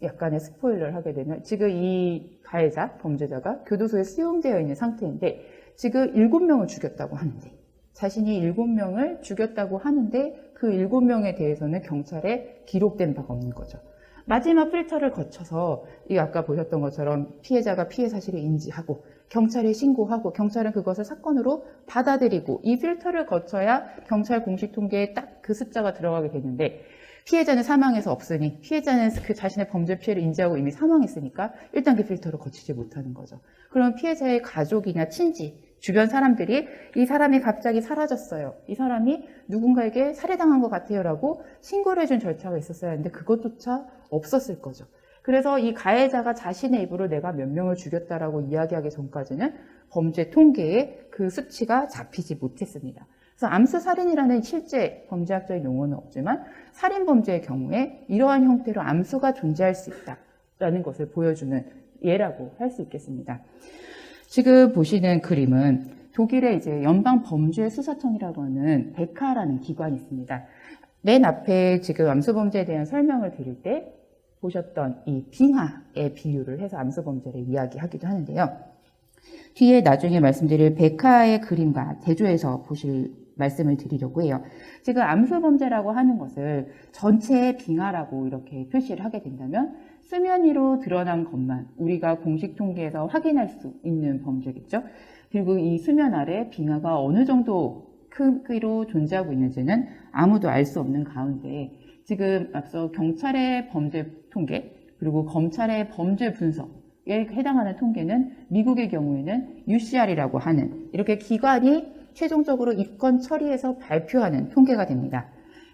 약간의 스포일러를 하게 되면 지금 이 가해자, 범죄자가 교도소에 수용되어 있는 상태인데 지금 7명을 죽였다고 하는데 자신이 7명을 죽였다고 하는데 그 7명에 대해서는 경찰에 기록된 바가 없는 거죠. 마지막 필터를 거쳐서 이 아까 보셨던 것처럼 피해자가 피해 사실을 인지하고 경찰에 신고하고 경찰은 그것을 사건으로 받아들이고 이 필터를 거쳐야 경찰 공식 통계에 딱 그 숫자가 들어가게 되는데 피해자는 사망해서 없으니 피해자는 그 자신의 범죄 피해를 인지하고 이미 사망했으니까 1단계 필터를 거치지 못하는 거죠. 그럼 피해자의 가족이나 친지, 주변 사람들이 이 사람이 갑자기 사라졌어요. 이 사람이 누군가에게 살해당한 것 같아요 라고 신고를 해준 절차가 있었어야 하는데 그것조차 없었을 거죠. 그래서 이 가해자가 자신의 입으로 내가 몇 명을 죽였다라고 이야기하기 전까지는 범죄 통계에 그 수치가 잡히지 못했습니다. 그래서 암수살인이라는 실제 범죄학적인 용어는 없지만 살인범죄의 경우에 이러한 형태로 암수가 존재할 수 있다라는 것을 보여주는 예라고 할 수 있겠습니다. 지금 보시는 그림은 독일의 이제 연방범죄수사청이라고 하는 베카라는 기관이 있습니다. 맨 앞에 지금 암수범죄에 대한 설명을 드릴 때 보셨던 이 빙하에 비유를 해서 암수범죄를 이야기하기도 하는데요. 뒤에 나중에 말씀드릴 백화의 그림과 대조해서 보실 말씀을 드리려고 해요. 지금 암수범죄라고 하는 것을 전체 빙하라고 이렇게 표시를 하게 된다면 수면 위로 드러난 것만 우리가 공식 통계에서 확인할 수 있는 범죄겠죠. 그리고 이 수면 아래 빙하가 어느 정도 크기로 존재하고 있는지는 아무도 알 수 없는 가운데 지금 앞서 경찰의 범죄 통계 그리고 검찰의 범죄 분석에 해당하는 통계는 미국의 경우에는 UCR이라고 하는 이렇게 기관이 최종적으로 입건 처리해서 발표하는 통계가 됩니다.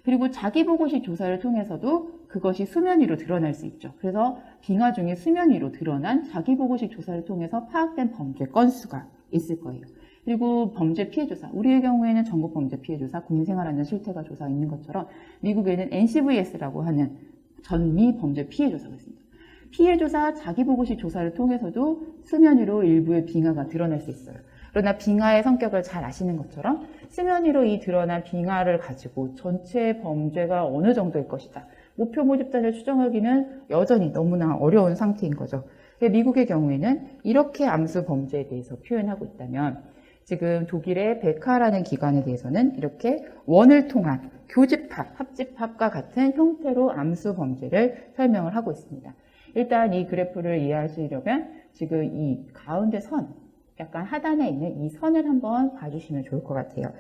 그리고 자기보고식 조사를 통해서도 그것이 수면 위로 드러날 수 있죠. 그래서 빙하 중에 수면 위로 드러난 자기보고식 조사를 통해서 파악된 범죄 건수가 있을 거예요. 그리고 범죄 피해 조사, 우리의 경우에는 전국 범죄 피해 조사, 국민생활안전 실태가 조사 있는 것처럼 미국에는 NCVS라고 하는 전미 범죄 피해 조사가 있습니다. 피해 조사, 자기보고식 조사를 통해서도 수면 위로 일부의 빙하가 드러날 수 있어요. 그러나 빙하의 성격을 잘 아시는 것처럼 수면 위로 이 드러난 빙하를 가지고 전체 범죄가 어느 정도일 것이다. 목표 모집자를 추정하기는 여전히 너무나 어려운 상태인 거죠. 미국의 경우에는 이렇게 암수 범죄에 대해서 표현하고 있다면 지금 독일의 백화라는 기관에 대해서는 이렇게 원을 통한 교집합, 합집합과 같은 형태로 암수 범죄를 설명을 하고 있습니다. 일단 이 그래프를 이해하시려면 지금 이 가운데 선, 약간 하단에 있는 이 선을 한번 봐주시면 좋을 것 같아요.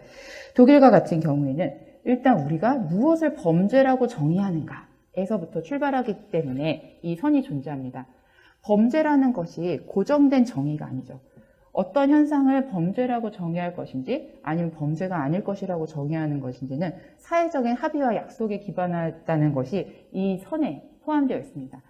독일과 같은 경우에는 일단 우리가 무엇을 범죄라고 정의하는가에서부터 출발하기 때문에 이 선이 존재합니다. 범죄라는 것이 고정된 정의가 아니죠. 어떤 현상을 범죄라고 정의할 것인지 아니면 범죄가 아닐 것이라고 정의하는 것인지는 사회적인 합의와 약속에 기반하다는 것이 이 선에 포함되어 있습니다.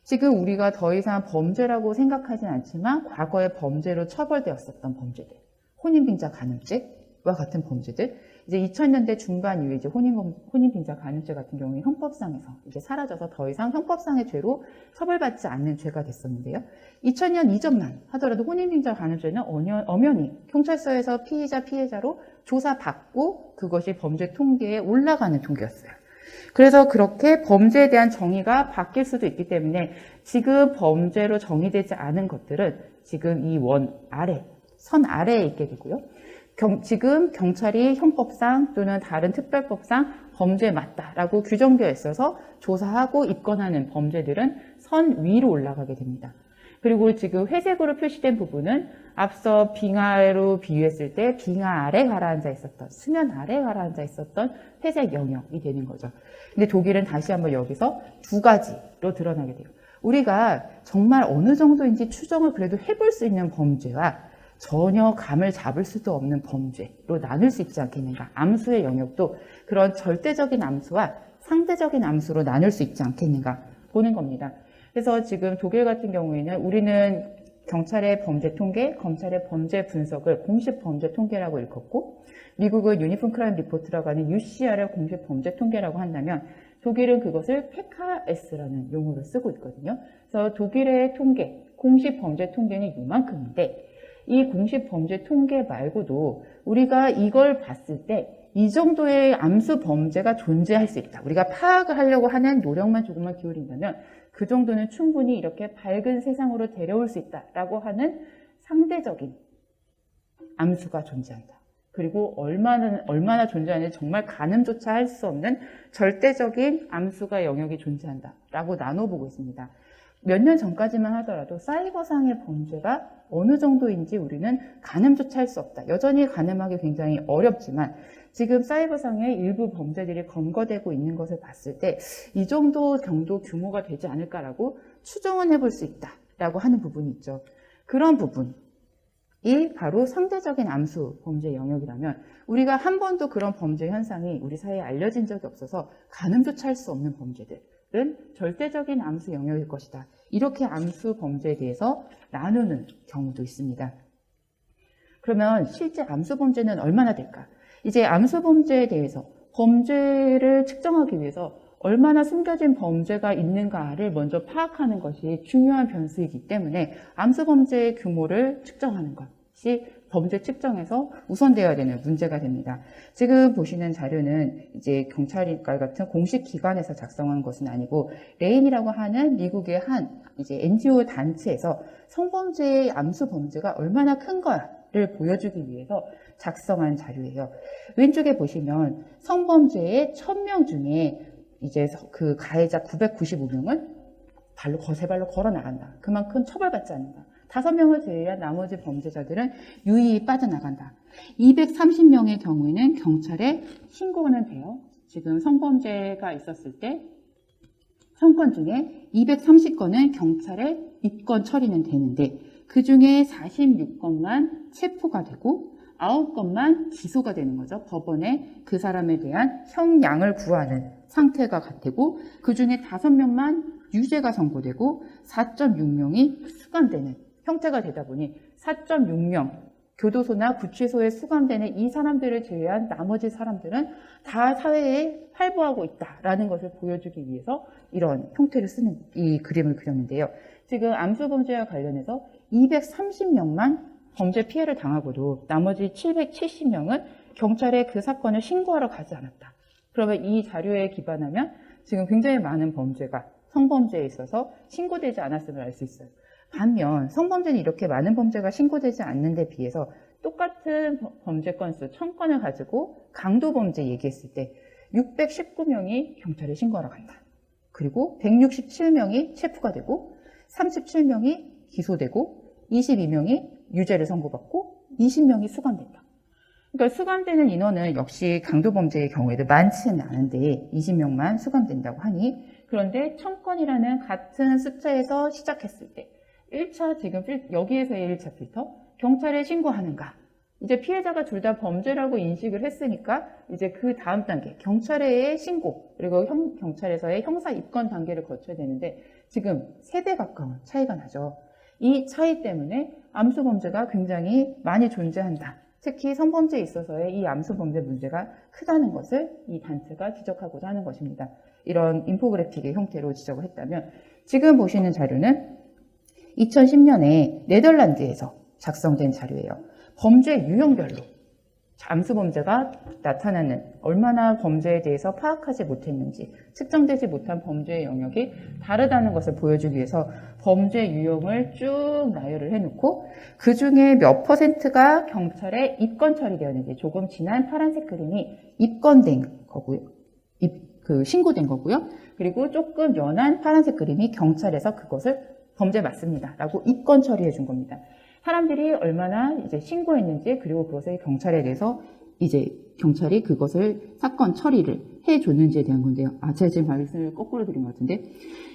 지금 우리가 더 이상 범죄라고 생각하진 않지만 과거에 범죄로 처벌되었었던 범죄들, 혼인빙자 간음죄와 같은 범죄들, 이제 2000년대 중반 이후에 이제 혼인빙자 간음죄 같은 경우에 형법상에서 이제 사라져서 더 이상 형법상의 죄로 처벌받지 않는 죄가 됐었는데요. 2000년 이전만 하더라도 혼인빙자 간음죄는 엄연히 경찰서에서 피해자로 조사받고 그것이 범죄 통계에 올라가는 통계였어요. 그래서 그렇게 범죄에 대한 정의가 바뀔 수도 있기 때문에 지금 범죄로 정의되지 않은 것들은 지금 이 원 아래, 선 아래에 있게 되고요. 지금 경찰이 형법상 또는 다른 특별법상 범죄에 맞다라고 규정되어 있어서 조사하고 입건하는 범죄들은 선 위로 올라가게 됩니다. 그리고 지금 회색으로 표시된 부분은 앞서 빙하로 비유했을 때 빙하 아래 가라앉아 있었던, 수면 아래 가라앉아 있었던 회색 영역이 되는 거죠. 근데 독일은 다시 한번 여기서 두 가지로 드러나게 돼요. 우리가 정말 어느 정도인지 추정을 그래도 해볼 수 있는 범죄와 전혀 감을 잡을 수도 없는 범죄로 나눌 수 있지 않겠는가. 암수의 영역도 그런 절대적인 암수와 상대적인 암수로 나눌 수 있지 않겠는가 보는 겁니다. 그래서 지금 독일 같은 경우에는 우리는 경찰의 범죄 통계, 검찰의 범죄 분석을 공식 범죄 통계라고 일컫고 미국은 유니폼 크라임 리포트라고 하는 UCR을 공식 범죄 통계라고 한다면 독일은 그것을 PKS라는 용어를 쓰고 있거든요. 그래서 독일의 통계, 공식 범죄 통계는 이만큼인데 이 공식 범죄 통계 말고도 우리가 이걸 봤을 때 이 정도의 암수 범죄가 존재할 수 있다. 우리가 파악을 하려고 하는 노력만 조금만 기울인다면 그 정도는 충분히 이렇게 밝은 세상으로 데려올 수 있다라고 하는 상대적인 암수가 존재한다. 그리고 얼마나 존재하는지 정말 가늠조차 할 수 없는 절대적인 암수가 영역이 존재한다라고 나눠보고 있습니다. 몇 년 전까지만 하더라도 사이버상의 범죄가 어느 정도인지 우리는 가늠조차 할 수 없다. 여전히 가늠하기 굉장히 어렵지만 지금 사이버상의 일부 범죄들이 검거되고 있는 것을 봤을 때 이 정도 정도 규모가 되지 않을까라고 추정은 해볼 수 있다라고 하는 부분이 있죠. 그런 부분이 바로 상대적인 암수 범죄 영역이라면 우리가 한 번도 그런 범죄 현상이 우리 사회에 알려진 적이 없어서 가늠조차 할 수 없는 범죄들은 절대적인 암수 영역일 것이다. 이렇게 암수 범죄에 대해서 나누는 경우도 있습니다. 그러면 실제 암수 범죄는 얼마나 될까? 이제 암수 범죄에 대해서 범죄를 측정하기 위해서 얼마나 숨겨진 범죄가 있는가를 먼저 파악하는 것이 중요한 변수이기 때문에 암수 범죄의 규모를 측정하는 것이 범죄 측정에서 우선되어야 되는 문제가 됩니다. 지금 보시는 자료는 이제 경찰과 같은 공식 기관에서 작성한 것은 아니고 레인이라고 하는 미국의 한 이제 NGO 단체에서 성범죄의 암수 범죄가 얼마나 큰가를 보여주기 위해서 작성한 자료예요. 왼쪽에 보시면 성범죄의 1000명 중에 이제 그 가해자 995명은 거세 발로 걸어 나간다. 그만큼 처벌받지 않는다. 5명을 제외한 나머지 범죄자들은 유의히 빠져나간다. 230명의 경우에는 경찰에 신고는 돼요. 지금 성범죄가 있었을 때 1000건 중에 230건은 경찰에 입건 처리는 되는데 그 중에 46건만 체포가 되고 9건만 기소가 되는 거죠. 법원에 그 사람에 대한 형량을 구하는 상태가 되고 그 중에 5명만 유죄가 선고되고 4.6명이 수감되는 형태가 되다 보니 4.6명 교도소나 구치소에 수감되는 이 사람들을 제외한 나머지 사람들은 다 사회에 활보하고 있다라는 것을 보여주기 위해서 이런 형태를 쓰는 이 그림을 그렸는데요. 지금 암수범죄와 관련해서 230명만 범죄 피해를 당하고도 나머지 770명은 경찰에 그 사건을 신고하러 가지 않았다. 그러면 이 자료에 기반하면 지금 굉장히 많은 범죄가 성범죄에 있어서 신고되지 않았음을 알 수 있어요. 반면 성범죄는 이렇게 많은 범죄가 신고되지 않는 데 비해서 똑같은 범죄 건수 1000건을 가지고 강도범죄 얘기했을 때 619명이 경찰에 신고하러 간다. 그리고 167명이 체포가 되고 37명이 기소되고 22명이 유죄를 선고받고 20명이 수감된다. 그러니까 수감되는 인원은 역시 강도범죄의 경우에도 많지는 않은데 20명만 수감된다고 하니 그런데 1000건이라는 같은 숫자에서 시작했을 때 1차 지금 여기에서의 1차 필터 경찰에 신고하는가 이제 피해자가 둘 다 범죄라고 인식을 했으니까 이제 그 다음 단계 경찰에의 신고 그리고 경찰에서의 형사 입건 단계를 거쳐야 되는데 지금 3배 가까운 차이가 나죠. 이 차이 때문에 암수범죄가 굉장히 많이 존재한다. 특히 성범죄에 있어서의 이 암수범죄 문제가 크다는 것을 이 단체가 지적하고자 하는 것입니다. 이런 인포그래픽의 형태로 지적을 했다면 지금 보시는 자료는 2010년에 네덜란드에서 작성된 자료예요. 범죄 유형별로 암수범죄가 나타나는 얼마나 범죄에 대해서 파악하지 못했는지 측정되지 못한 범죄의 영역이 다르다는 것을 보여주기 위해서 범죄 유형을 쭉 나열을 해놓고 그 중에 몇 %가 경찰에 입건 처리되었는지 조금 진한 파란색 그림이 입건된 거고요. 신고된 거고요. 그리고 조금 연한 파란색 그림이 경찰에서 그것을 범죄 맞습니다. 라고 입건 처리해 준 겁니다. 사람들이 얼마나 이제 신고했는지 그리고 그것을 경찰에 대해서 이제 경찰이 그것을 사건 처리를 해줬는지에 대한 건데요. 제가 지금 말씀을 거꾸로 드린 것 같은데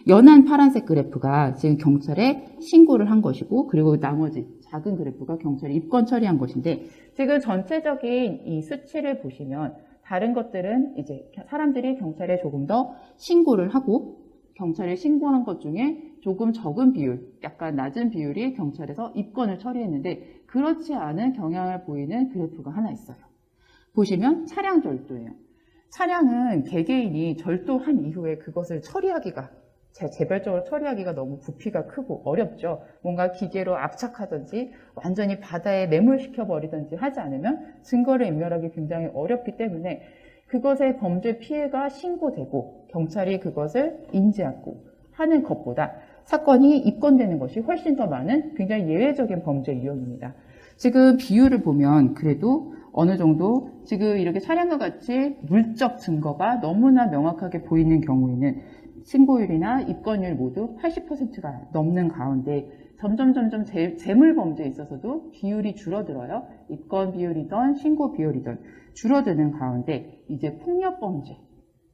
연한 파란색 그래프가 지금 경찰에 신고를 한 것이고 그리고 나머지 작은 그래프가 경찰이 입건 처리한 것인데 지금 전체적인 이 수치를 보시면 다른 것들은 이제 사람들이 경찰에 조금 더 신고를 하고 경찰에 신고한 것 중에 조금 적은 비율, 약간 낮은 비율이 경찰에서 입건을 처리했는데 그렇지 않은 경향을 보이는 그래프가 하나 있어요. 보시면 차량 절도예요. 차량은 개개인이 절도한 이후에 그것을 처리하기가 개별적으로 처리하기가 너무 부피가 크고 어렵죠. 뭔가 기계로 압착하든지 완전히 바다에 매몰시켜버리든지 하지 않으면 증거를 인멸하기 굉장히 어렵기 때문에 그것의 범죄 피해가 신고되고 경찰이 그것을 인지하고 하는 것보다 사건이 입건되는 것이 훨씬 더 많은 굉장히 예외적인 범죄 유형입니다. 지금 비율을 보면 그래도 어느 정도 지금 이렇게 차량과 같이 물적 증거가 너무나 명확하게 보이는 경우에는 신고율이나 입건율 모두 80%가 넘는 가운데 점점 재물 범죄에 있어서도 비율이 줄어들어요. 입건 비율이든 신고 비율이든 줄어드는 가운데 이제 폭력 범죄로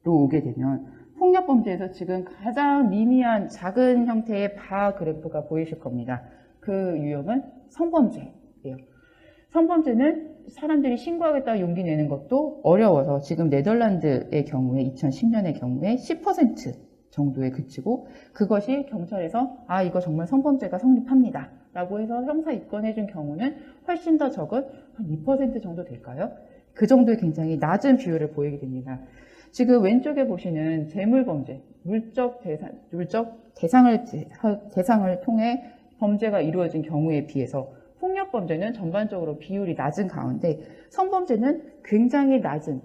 오게 되면 폭력 범죄에서 지금 가장 미미한 작은 형태의 바 그래프가 보이실 겁니다. 그 유형은 성범죄예요. 성범죄는 사람들이 신고하겠다고 용기 내는 것도 어려워서 지금 네덜란드의 경우에 2010년의 경우에 10% 정도에 그치고 그것이 경찰에서 이거 정말 성범죄가 성립합니다 라고 해서 형사 입건해준 경우는 훨씬 더 적은 한 2% 정도 될까요? 그 정도의 굉장히 낮은 비율을 보이게 됩니다. 지금 왼쪽에 보시는 재물범죄, 물적 대상을 통해 범죄가 이루어진 경우에 비해서 폭력 폭력범죄는 전반적으로 비율이 낮은 가운데 성범죄는 굉장히 낮은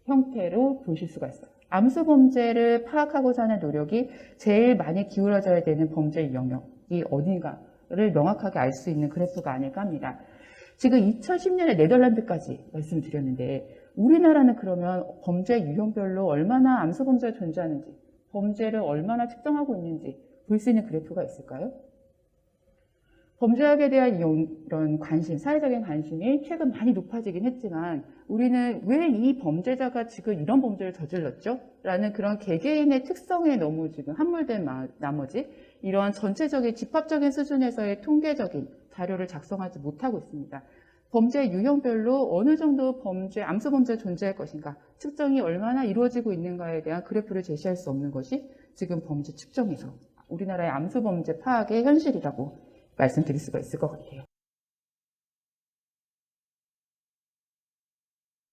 형태로 보실 수가 있어요. 암수범죄를 파악하고자 하는 노력이 제일 많이 기울어져야 되는 범죄 영역이 어딘가를 명확하게 알 수 있는 그래프가 아닐까 합니다. 지금 2010년에 네덜란드까지 말씀드렸는데 우리나라는 그러면 범죄 유형별로 얼마나 암수범죄가 존재하는지, 범죄를 얼마나 측정하고 있는지 볼 수 있는 그래프가 있을까요? 범죄학에 대한 이런 관심, 사회적인 관심이 최근 많이 높아지긴 했지만 우리는 왜 이 범죄자가 지금 이런 범죄를 저질렀죠? 라는 그런 개개인의 특성에 너무 지금 함몰된 나머지 이런 전체적인 집합적인 수준에서의 통계적인 자료를 작성하지 못하고 있습니다. 범죄 유형별로 어느 정도 암수범죄가 존재할 것인가, 측정이 얼마나 이루어지고 있는가에 대한 그래프를 제시할 수 없는 것이 지금 범죄 측정에서 우리나라의 암수범죄 파악의 현실이라고 말씀드릴 수가 있을 것 같아요.